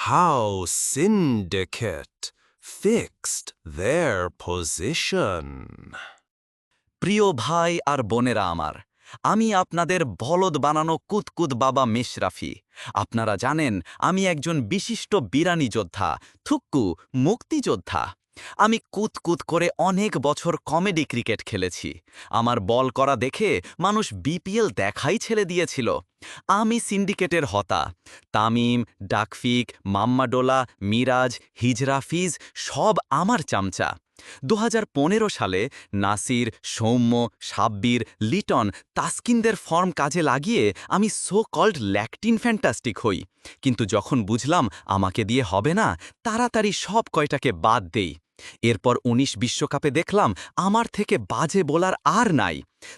how Syndicate fixed their position. প্রিয় ভাই আর বোনেরা আমার, আমি আপনাদের বলদ বানানো কুতকুত বাবা মেশরাফি। আপনারা জানেন আমি একজন বিশিষ্ট বিরানি যোদ্ধা, থুক্কু মুক্তিযোদ্ধা। আমি কুতকুত করে অনেক বছর কমেডি ক্রিকেট খেলেছি। আমার বল করা দেখে মানুষ বিপিএল দেখাই ছেড়ে দিয়েছিল। আমি সিন্ডিকেটের হতা। তামিম, ডাকফিক, মাম্মাডোলা, মিরাজ, হিজরাফিজ সব আমার চামচা। 2015 সালে নাসির, সৌম্য, সাব্বির, লিটন, তাসকিনদের ফর্ম কাজে লাগিয়ে আমি সো কল্ড ল্যাকটিন ফ্যান্টাস্টিক হই। কিন্তু যখন বুঝলাম আমাকে দিয়ে হবে না, তাড়াতাড়ি সব কয়টাকে বাদ দেই। এরপর 19 বিশ্বকাপে দেখলাম আমার থেকে বাজে বোলার আর নাই।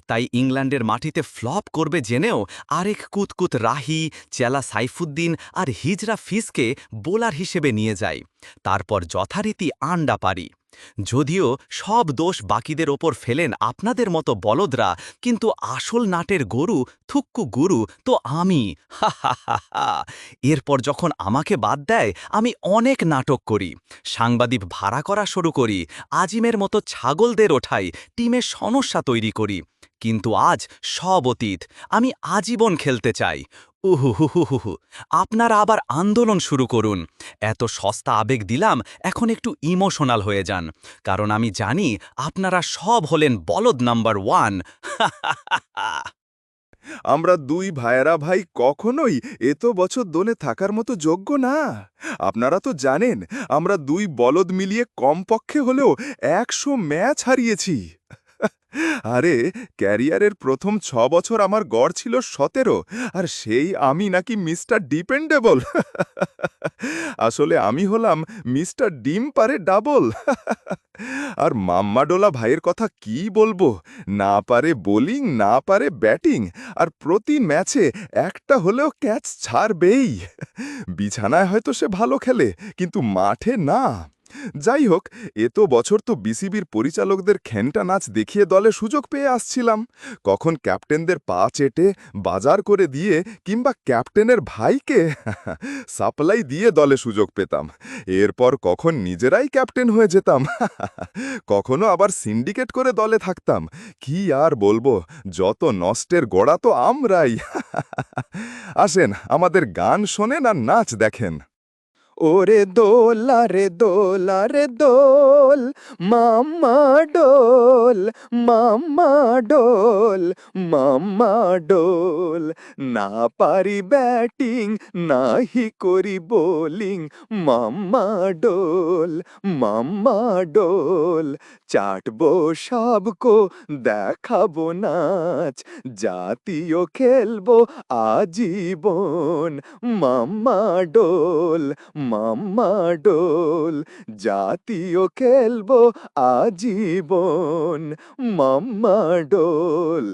তাই ইংল্যান্ডের মাটিতে ফ্লপ করবে জেনেও আরেক কুতকুত রাহি, চেলা সাইফুদ্দিন আর হিজরা ফিজকে বোলার হিসেবে নিয়ে যাই। তারপর যথারীতি আন্ডা পারি। যদিও সব দোষ বাকিদের ওপর ফেলেন আপনাদের মতো বলদরা, কিন্তু আসল নাটের গরু, থুক্কু গুরু তো আমি। হা হা হা হা। এরপর যখন আমাকে বাদ দেয়, আমি অনেক নাটক করি, সাংবাদিক ভাড়া করা শুরু করি, আজিমের মতো ছাগলদের ওঠাই, টিমে সমস্যা তৈরি করি। কিন্তু আজ সব অতীত, আমি আজীবন খেলতে চাই। উহুহুহুহু। আপনারা আবার আন্দোলন শুরু করুন। এত সস্তা আবেগ দিলাম, এখন একটু ইমোশনাল হয়ে যান, কারণ আমি জানি আপনারা সব হলেন বলদ নাম্বার 1। আমরা দুই ভাইয়েরা ভাই কখনোই এত বছর দলে থাকার মতো যোগ্য না। আপনারা তো জানেন আমরা দুই বলদ মিলিয়ে কমপক্ষে হলেও 100 ম্যাচ হারিয়েছি। আরে ক্যারিয়ারের প্রথম 6 বছর আমার গড় ছিল 17, আর সেই আমি নাকি মিস্টার ডিপেন্ডেবল। আসলে আমি হলাম মিস্টার ডিম পারে ডাবল। আর মাম্মাডোলা ভাইয়ের কথা কি বলবো, না পারে বোলিং, না পারে ব্যাটিং, আর প্রতি ম্যাচে একটা হলেও ক্যাচ ছাড়বেই। বিছানায় হয়তো সে ভালো খেলে, কিন্তু মাঠে না। যাই হোক, এত বছর তো বিসিবির পরিচালকদের ঘেন্টা নাচ দেখিয়ে দলে সুযোগ পেয়ে আসছিলাম। কখন ক্যাপ্টেনদের পা চেটে বাজার করে দিয়ে, কিংবা ক্যাপ্টেনের ভাইকে সাপ্লাই দিয়ে দলে সুযোগ পেতাম। এরপর কখন নিজেরাই ক্যাপ্টেন হয়ে যেতাম, কখনো আবার সিন্ডিকেট করে দলে থাকতাম। কি আর বলবো, যত নষ্টের গোড়া তো আমরাই। আসেন আমাদের গান শোনেন আর নাচ দেখেন। ওরে দোলা রে দোলা রে দোল, মাম্মা ডোল, মাম্মা ডোল, মাম্মা ডোল। না পারি ব্যাটিং, নাহি করি বোলিং, মাম্মা ডোল, মাম্মা ডোল। চাটবো সবকো, দেখাবো নাচ, জাতীয় খেলবো আজীবন, মাম্মা ডোল, মাম্মা ডোল। জাতীয় খেলবো আজীবন, মাম্মা ডোল।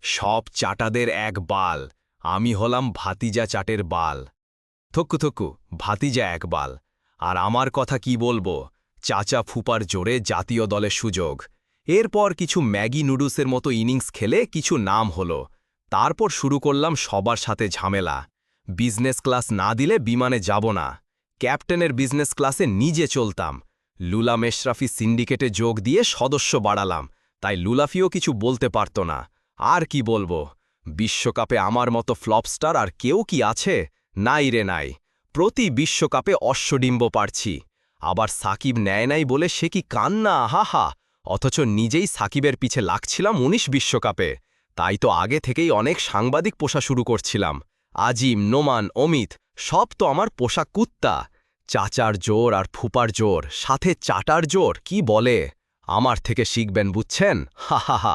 সব চাটাদের এক বাল, আমি হলাম ভাতিজা চাটের বাল। থক্কু থক্কু, ভাতিজা এক বাল। আর আমার কথা কি বলবো, চাচা ফুপার জোরে জাতীয় দলে সুযোগ। এরপর কিছু ম্যাগি নুডলসের মতো ইনিংস খেলে কিছু নাম হলো। তারপর শুরু করলাম সবার সাথে ঝামেলা। বিজনেস ক্লাস না দিলে বিমানে যাব না। ক্যাপ্টেনের বিজনেস ক্লাসে নিজে চলতাম। লুলা মেশরাফি সিন্ডিকেটে যোগ দিয়ে সদস্য বাড়ালাম, তাই লুলাফিও কিছু বলতে পারত না। আর কি বলবো, বিশ্বকাপে আমার মতো ফ্লপস্টার আর কেউ কি আছে? নাই রে নাই। প্রতি বিশ্বকাপে অশ্বডিম্ব পারছি। আবার সাকিব নেয় নাই বলে সে কি কান্না, হাহা। অথচ নিজেই সাকিবের পিছে লাগছিলাম 19 বিশ্বকাপে। তাই তো আগে থেকেই অনেক সাংবাদিক পোষা শুরু করছিলাম। আজিম, নোমান, অমিত সব তো আমার পোষা কুত্তা। চাচার জোর আর ফুপার জোর, সাথে চাটার জোর, কি বলে? আমার থেকে শিখবেন, বুঝছেন? হা হা হা।